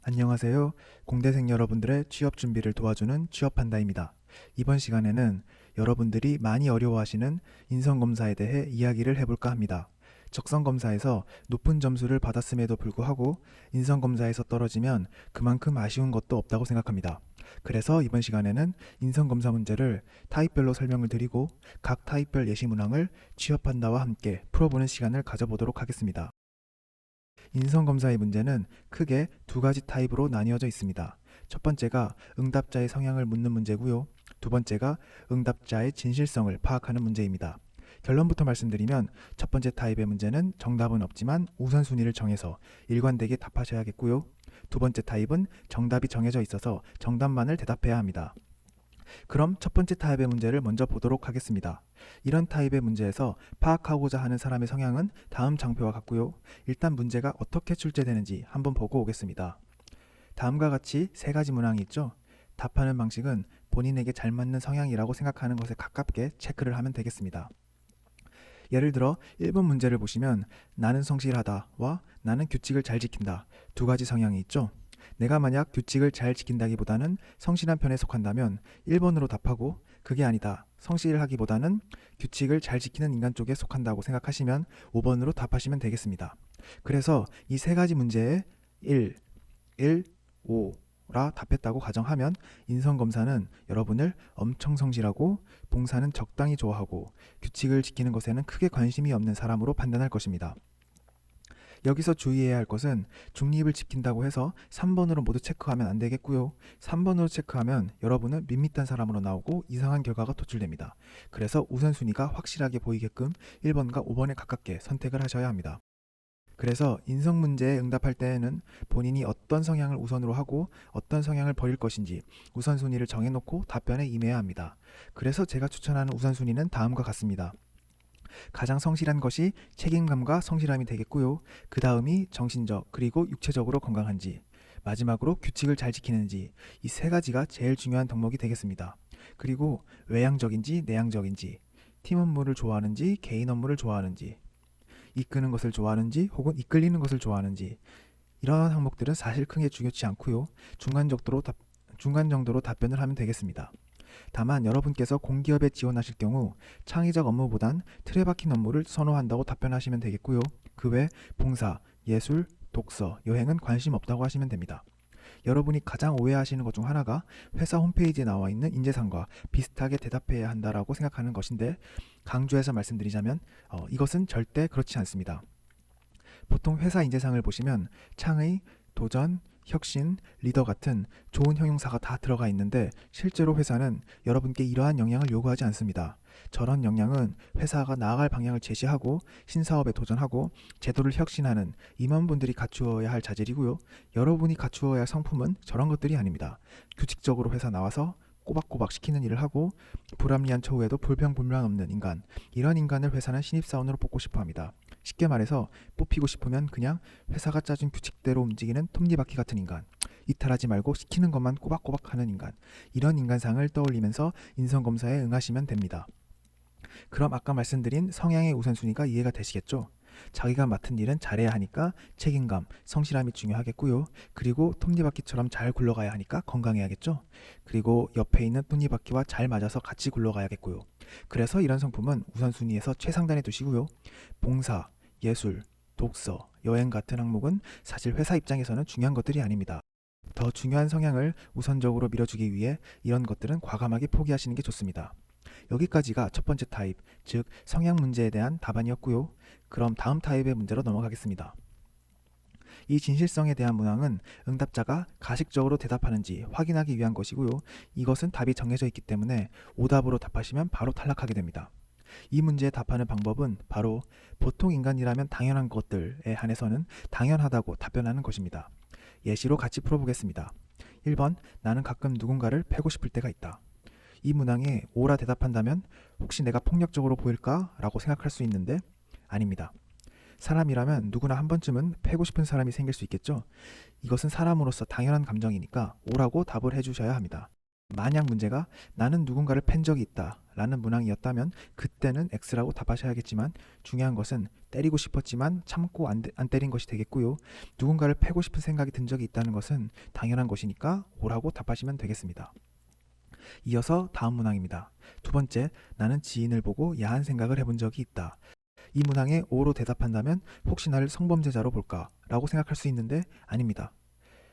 안녕하세요. 공대생 여러분들의 취업 준비를 도와주는 취업한다입니다. 이번 시간에는 여러분들이 많이 어려워하시는 인성검사에 대해 이야기를 해볼까 합니다. 적성검사에서 높은 점수를 받았음에도 불구하고 인성검사에서 떨어지면 그만큼 아쉬운 것도 없다고 생각합니다. 그래서 이번 시간에는 인성검사 문제를 타입별로 설명을 드리고 각 타입별 예시 문항을 취업한다와 함께 풀어보는 시간을 가져보도록 하겠습니다. 인성검사의 문제는 크게 두 가지 타입으로 나뉘어져 있습니다. 첫 번째가 응답자의 성향을 묻는 문제고요. 두 번째가 응답자의 진실성을 파악하는 문제입니다. 결론부터 말씀드리면 첫 번째 타입의 문제는 정답은 없지만 우선순위를 정해서 일관되게 답하셔야겠고요. 두 번째 타입은 정답이 정해져 있어서 정답만을 대답해야 합니다. 그럼 첫 번째 타입의 문제를 먼저 보도록 하겠습니다. 이런 타입의 문제에서 파악하고자 하는 사람의 성향은 다음 장표와 같고요. 일단 문제가 어떻게 출제되는지 한번 보고 오겠습니다. 다음과 같이 세 가지 문항이 있죠. 답하는 방식은 본인에게 잘 맞는 성향이라고 생각하는 것에 가깝게 체크를 하면 되겠습니다. 예를 들어 1번 문제를 보시면 나는 성실하다와 나는 규칙을 잘 지킨다 두 가지 성향이 있죠. 내가 만약 규칙을 잘 지킨다기보다는 성실한 편에 속한다면 1번으로 답하고 그게 아니다. 성실하기보다는 규칙을 잘 지키는 인간 쪽에 속한다고 생각하시면 5번으로 답하시면 되겠습니다. 그래서 이 세 가지 문제에 1, 5라 답했다고 가정하면 인성검사는 여러분을 엄청 성실하고 봉사는 적당히 좋아하고 규칙을 지키는 것에는 크게 관심이 없는 사람으로 판단할 것입니다. 여기서 주의해야 할 것은 중립을 지킨다고 해서 3번으로 모두 체크하면 안 되겠고요. 3번으로 체크하면 여러분은 밋밋한 사람으로 나오고 이상한 결과가 도출됩니다. 그래서 우선순위가 확실하게 보이게끔 1번과 5번에 가깝게 선택을 하셔야 합니다. 그래서 인성 문제에 응답할 때에는 본인이 어떤 성향을 우선으로 하고 어떤 성향을 버릴 것인지 우선순위를 정해놓고 답변에 임해야 합니다. 그래서 제가 추천하는 우선순위는 다음과 같습니다. 가장 성실한 것이 책임감과 성실함이 되겠고요. 그 다음이 정신적 그리고 육체적으로 건강한지, 마지막으로 규칙을 잘 지키는지 이 세 가지가 제일 중요한 덕목이 되겠습니다. 그리고 외향적인지 내향적인지, 팀 업무를 좋아하는지 개인 업무를 좋아하는지, 이끄는 것을 좋아하는지 혹은 이끌리는 것을 좋아하는지 이러한 항목들은 사실 크게 중요치 않고요. 중간 정도로 답변을 하면 되겠습니다. 다만 여러분께서 공기업에 지원하실 경우 창의적 업무보단 틀에 박힌 업무를 선호한다고 답변하시면 되겠고요. 그 외 봉사, 예술, 독서, 여행은 관심 없다고 하시면 됩니다. 여러분이 가장 오해하시는 것 중 하나가 회사 홈페이지에 나와 있는 인재상과 비슷하게 대답해야 한다라고 생각하는 것인데 강조해서 말씀드리자면 이것은 절대 그렇지 않습니다. 보통 회사 인재상을 보시면 창의, 도전, 혁신, 리더 같은 좋은 형용사가 다 들어가 있는데 실제로 회사는 여러분께 이러한 역량을 요구하지 않습니다. 저런 역량은 회사가 나아갈 방향을 제시하고 신사업에 도전하고 제도를 혁신하는 임원분들이 갖추어야 할 자질이고요. 여러분이 갖추어야 할 성품은 저런 것들이 아닙니다. 규칙적으로 회사 나와서 꼬박꼬박 시키는 일을 하고 불합리한 처우에도 불평불만 없는 인간, 이런 인간을 회사는 신입사원으로 뽑고 싶어 합니다. 쉽게 말해서 뽑히고 싶으면 그냥 회사가 짜준 규칙대로 움직이는 톱니바퀴 같은 인간, 이탈하지 말고 시키는 것만 꼬박꼬박 하는 인간, 이런 인간상을 떠올리면서 인성검사에 응하시면 됩니다. 그럼 아까 말씀드린 성향의 우선순위가 이해가 되시겠죠? 자기가 맡은 일은 잘해야 하니까 책임감, 성실함이 중요하겠고요. 그리고 톱니바퀴처럼 잘 굴러가야 하니까 건강해야겠죠? 그리고 옆에 있는 톱니바퀴와 잘 맞아서 같이 굴러가야겠고요. 그래서 이런 성품은 우선순위에서 최상단에 두시고요. 봉사, 예술, 독서, 여행 같은 항목은 사실 회사 입장에서는 중요한 것들이 아닙니다. 더 중요한 성향을 우선적으로 밀어주기 위해 이런 것들은 과감하게 포기하시는 게 좋습니다. 여기까지가 첫 번째 타입, 즉 성향 문제에 대한 답안이었고요. 그럼 다음 타입의 문제로 넘어가겠습니다. 이 진실성에 대한 문항은 응답자가 가식적으로 대답하는지 확인하기 위한 것이고요. 이것은 답이 정해져 있기 때문에 오답으로 답하시면 바로 탈락하게 됩니다. 이 문제에 답하는 방법은 바로 보통 인간이라면 당연한 것들에 한해서는 당연하다고 답변하는 것입니다. 예시로 같이 풀어보겠습니다. 1번, 나는 가끔 누군가를 패고 싶을 때가 있다. 이 문항에 오라 대답한다면 혹시 내가 폭력적으로 보일까? 라고 생각할 수 있는데 아닙니다. 사람이라면 누구나 한 번쯤은 패고 싶은 사람이 생길 수 있겠죠? 이것은 사람으로서 당연한 감정이니까 오라고 답을 해주셔야 합니다. 만약 문제가 나는 누군가를 팬 적이 있다 라는 문항이었다면 그때는 X라고 답하셔야겠지만 중요한 것은 때리고 싶었지만 참고 안 때린 것이 되겠고요. 누군가를 패고 싶은 생각이 든 적이 있다는 것은 당연한 것이니까 O라고 답하시면 되겠습니다. 이어서 다음 문항입니다. 두 번째, 나는 지인을 보고 야한 생각을 해본 적이 있다. 이 문항에 O로 대답한다면 혹시 나를 성범죄자로 볼까? 라고 생각할 수 있는데 아닙니다.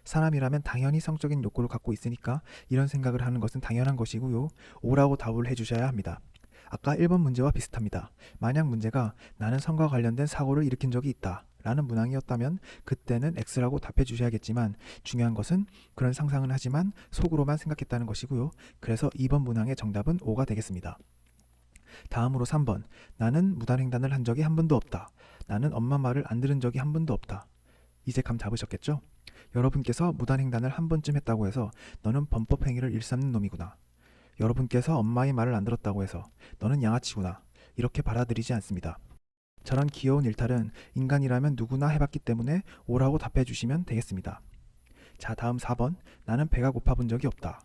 사람이라면 당연히 성적인 욕구를 갖고 있으니까 이런 생각을 하는 것은 당연한 것이고요. O라고 답을 해주셔야 합니다. 아까 1번 문제와 비슷합니다. 만약 문제가 나는 성과 관련된 사고를 일으킨 적이 있다 라는 문항이었다면 그때는 X라고 답해 주셔야겠지만 중요한 것은 그런 상상은 하지만 속으로만 생각했다는 것이고요. 그래서 2번 문항의 정답은 O가 되겠습니다. 다음으로 3번. 나는 무단횡단을 한 적이 한 번도 없다. 나는 엄마 말을 안 들은 적이 한 번도 없다. 이제 감 잡으셨겠죠? 여러분께서 무단횡단을 한 번쯤 했다고 해서 너는 범법행위를 일삼는 놈이구나. 여러분께서 엄마의 말을 안 들었다고 해서 너는 양아치구나. 이렇게 받아들이지 않습니다. 저런 귀여운 일탈은 인간이라면 누구나 해봤기 때문에 O라고 답해 주시면 되겠습니다. 자, 다음 4번. 나는 배가 고파 본 적이 없다.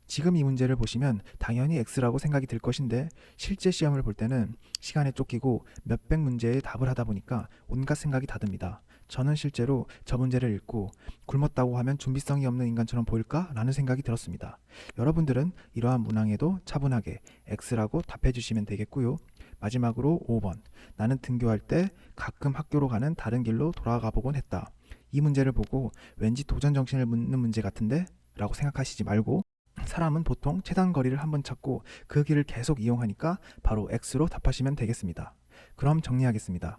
지금 이 문제를 보시면 당연히 X라고 생각이 들 것인데 실제 시험을 볼 때는 시간에 쫓기고 몇백 문제에 답을 하다 보니까 온갖 생각이 다 듭니다. 저는 실제로 저 문제를 읽고 굶었다고 하면 준비성이 없는 인간처럼 보일까? 라는 생각이 들었습니다. 여러분들은 이러한 문항에도 차분하게 X라고 답해 주시면 되겠고요. 마지막으로 5번. 나는 등교할 때 가끔 학교로 가는 다른 길로 돌아가 보곤 했다. 이 문제를 보고 왠지 도전 정신을 묻는 문제 같은데? 라고 생각하시지 말고 사람은 보통 최단 거리를 한번 찾고 그 길을 계속 이용하니까 바로 X로 답하시면 되겠습니다. 그럼 정리하겠습니다.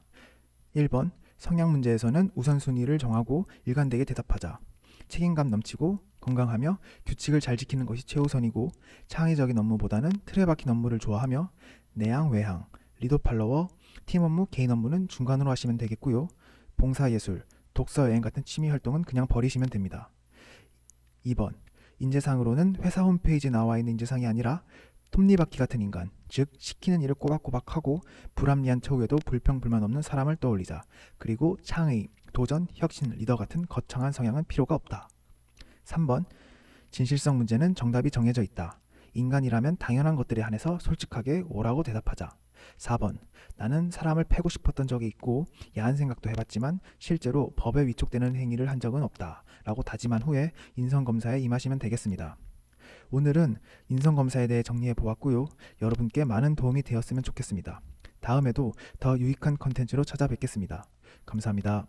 1번. 성향 문제에서는 우선순위를 정하고 일관되게 대답하자. 책임감 넘치고 건강하며 규칙을 잘 지키는 것이 최우선이고 창의적인 업무보다는 틀에 박힌 업무를 좋아하며 내향, 외향, 리더 팔로워, 팀 업무, 개인 업무는 중간으로 하시면 되겠고요. 봉사예술, 독서, 여행 같은 취미 활동은 그냥 버리시면 됩니다. 2번. 인재상으로는 회사 홈페이지에 나와 있는 인재상이 아니라 톱니바퀴 같은 인간, 즉 시키는 일을 꼬박꼬박 하고 불합리한 처우에도 불평불만 없는 사람을 떠올리자. 그리고 창의, 도전, 혁신, 리더 같은 거창한 성향은 필요가 없다. 3번. 진실성 문제는 정답이 정해져 있다. 인간이라면 당연한 것들에 한해서 솔직하게 O라고 대답하자. 4번. 나는 사람을 패고 싶었던 적이 있고 야한 생각도 해봤지만 실제로 법에 위촉되는 행위를 한 적은 없다 라고 다짐한 후에 인성검사에 임하시면 되겠습니다. 오늘은 인성검사에 대해 정리해 보았고요. 여러분께 많은 도움이 되었으면 좋겠습니다. 다음에도 더 유익한 컨텐츠로 찾아뵙겠습니다. 감사합니다.